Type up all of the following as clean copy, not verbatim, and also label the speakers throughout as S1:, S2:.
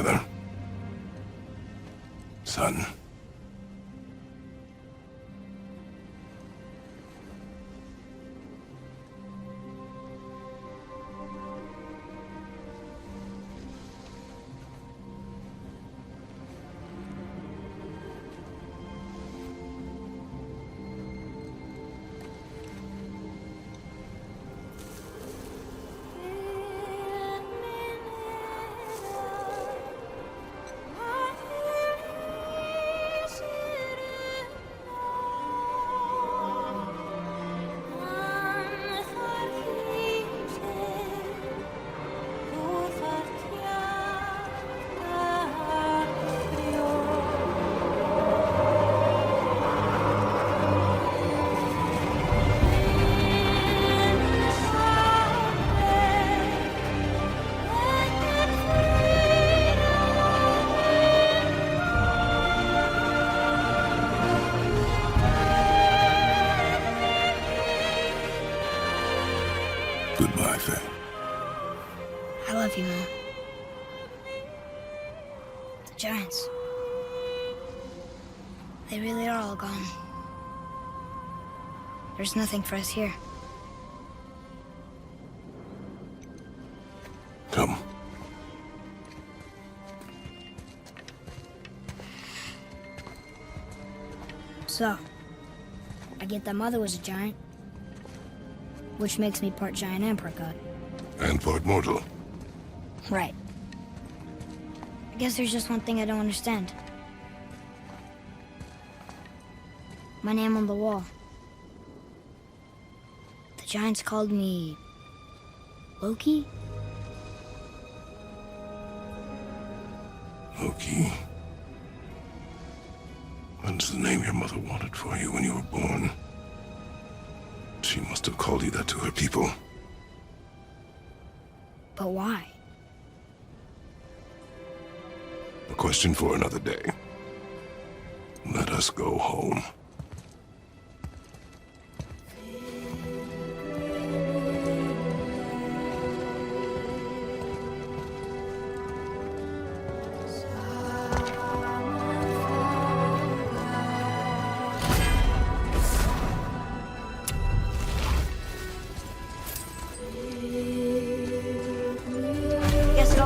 S1: together. Son. Goodbye, Faye.
S2: I love you, Mom. The Giants. They really are all gone. There's nothing for us here.
S1: Come.
S2: So, I get that Mother was a giant, which makes me part giant and part god.
S1: And part mortal.
S2: Right. I guess there's just one thing I don't understand. My name on the wall. The Giants called me... Loki?
S1: Loki. That's the name your mother wanted for you when you were born. She must have called you that to her people.
S2: But why?
S1: A question for another day. Let us go home.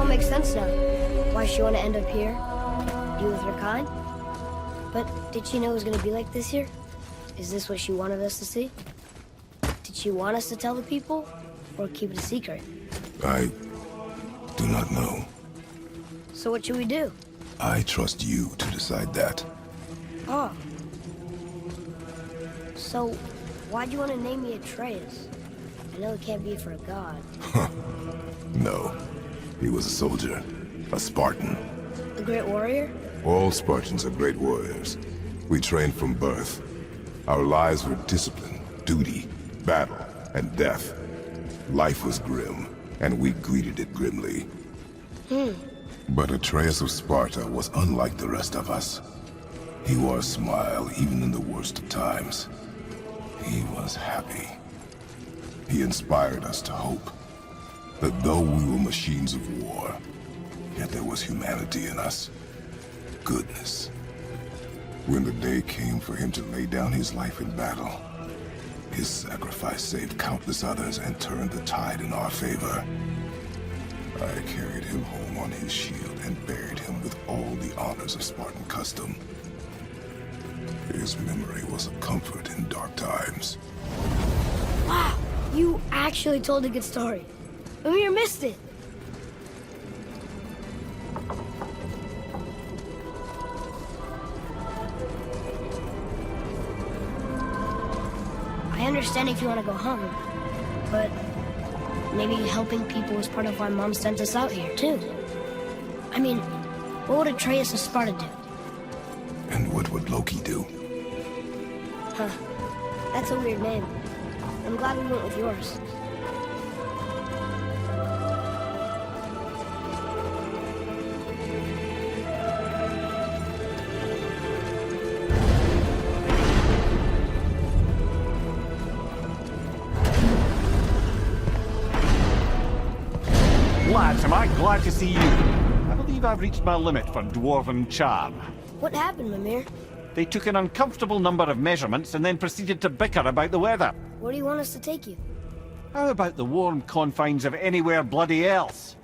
S2: Makes sense now. Why she want to end up here? Be with her kind? But did she know it was going to be like this here? Is this what she wanted us to see? Did she want us to tell the people? Or keep it a secret?
S1: I do not know.
S2: So what should we do?
S1: I trust you to decide that.
S2: Oh. So, why'd you want to name me Atreus? I know it can't be for a god.
S1: No. He was a soldier, a Spartan.
S2: A great warrior?
S1: All Spartans are great warriors. We trained from birth. Our lives were discipline, duty, battle, and death. Life was grim, and we greeted it grimly. But Atreus of Sparta was unlike the rest of us. He wore a smile even in the worst of times. He was happy. He inspired us to hope. That though we were machines of war, yet there was humanity in us. Goodness. When the day came for him to lay down his life in battle, his sacrifice saved countless others and turned the tide in our favor. I carried him home on his shield and buried him with all the honors of Spartan custom. His memory was a comfort in dark times.
S2: Wow, you actually told a good story. Amir missed it. I understand if you want to go home, but maybe helping people was part of why Mom sent us out here, too. I mean, what would Atreus of Sparta do?
S1: And what would Loki do?
S2: Huh. That's a weird name. I'm glad we went with yours.
S3: Lads, am I glad to see you. I believe believe I've reached my limit for dwarven charm.
S2: What happened, Mimir?
S3: They took an uncomfortable number of measurements and then proceeded to bicker about the weather.
S2: Where do you want us to take you?
S3: How about the warm confines of anywhere bloody else?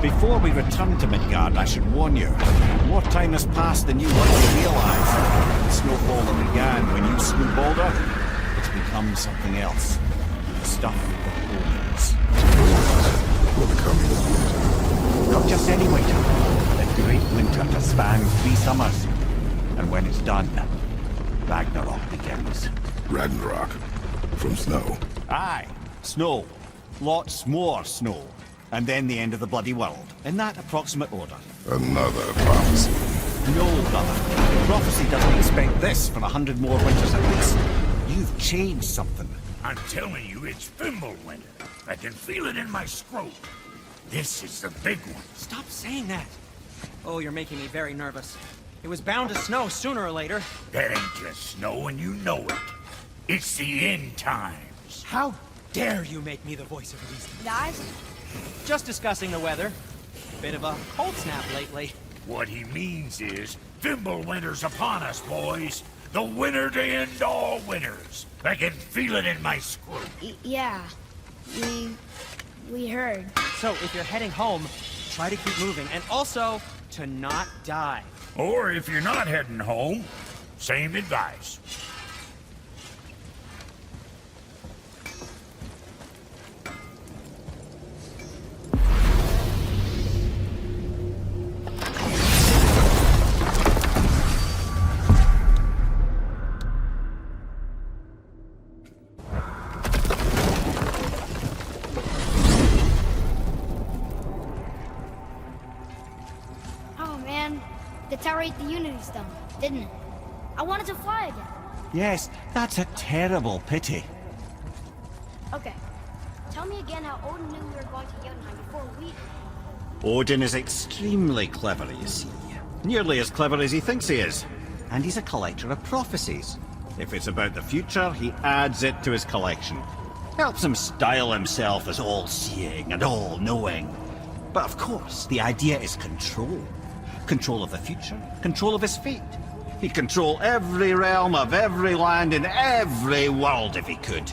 S3: Before we return to Midgard, I should warn you. More time has passed than you want to realize. The snowfall that began when you slew Balder, it's become something else. The stuff of omens.
S1: For the coming of winter.
S3: Not just any winter. The great winter to span 3 summers. And when it's done, Ragnarok begins.
S1: Ragnarok. From snow.
S3: Aye, snow. Lots more snow. And then the end of the bloody world. In that approximate order.
S1: Another prophecy.
S3: No, brother. Prophecy doesn't expect this for 100 more winters at least. You've changed something.
S4: I'm telling you, it's Fimbulwinter. I can feel it in my scrote. This is the big one.
S5: Stop saying that. Oh, you're making me very nervous. It was bound to snow sooner or later.
S4: That ain't just snow, and you know it. It's the end times.
S5: How dare you make me the voice of reason?
S2: Guys?
S5: Just discussing the weather. Bit of a cold snap lately.
S4: What he means is, Fimbulwinter's upon us, boys. The winter to end all winters. I can feel it in my scrote.
S2: Yeah. We heard.
S5: So, if you're heading home, try to keep moving. And also, to not die.
S4: Or if you're not heading home, same advice.
S2: The tower ate the Unity Stone, didn't it? I wanted to fly again.
S3: Yes, that's a terrible pity.
S2: Okay. Tell me again how Odin knew we were going to Jötunheim before we...
S3: Odin is extremely clever, you see. Nearly as clever as he thinks he is. And he's a collector of prophecies. If it's about the future, he adds it to his collection. Helps him style himself as all-seeing and all-knowing. But of course, the idea is control. Control of the future, control of his fate. He'd control every realm of every land in every world if he could.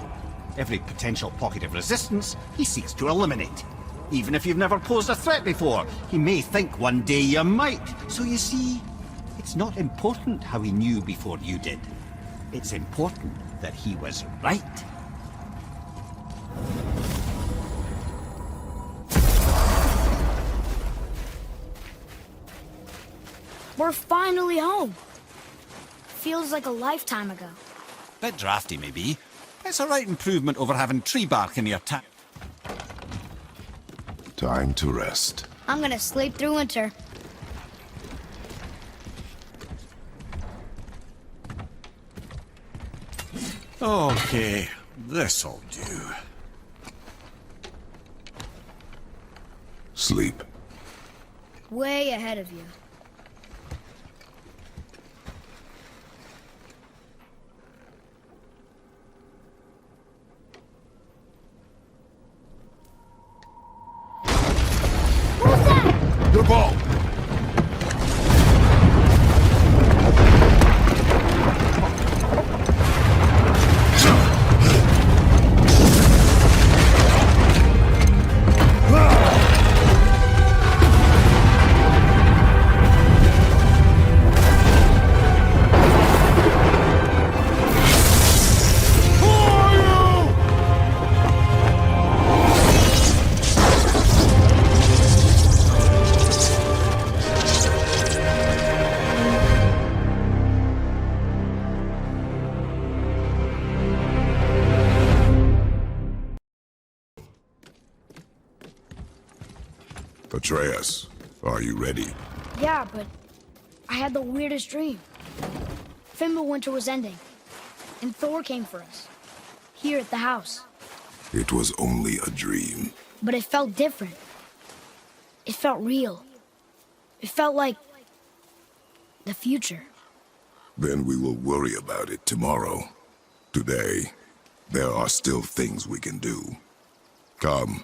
S3: Every potential pocket of resistance, he seeks to eliminate. Even if you've never posed a threat before, he may think one day you might. So you see, it's not important how he knew before you did. It's important that he was right.
S2: We're finally home. Feels like a lifetime ago.
S3: Bit drafty, maybe. It's a right improvement over having tree bark in your tap.
S1: Time to rest.
S2: I'm gonna sleep through winter.
S3: Okay, this'll do.
S1: Sleep.
S2: Way ahead of you.
S1: Your ball! Atreus, are you ready?
S2: Yeah, but
S6: I had the weirdest dream. Fimbulwinter was ending, and Thor came for us. Here at the house.
S1: It was only a dream.
S6: But it felt different. It felt real. It felt like... the future.
S1: Then we will worry about it tomorrow. Today, there are still things we can do. Come.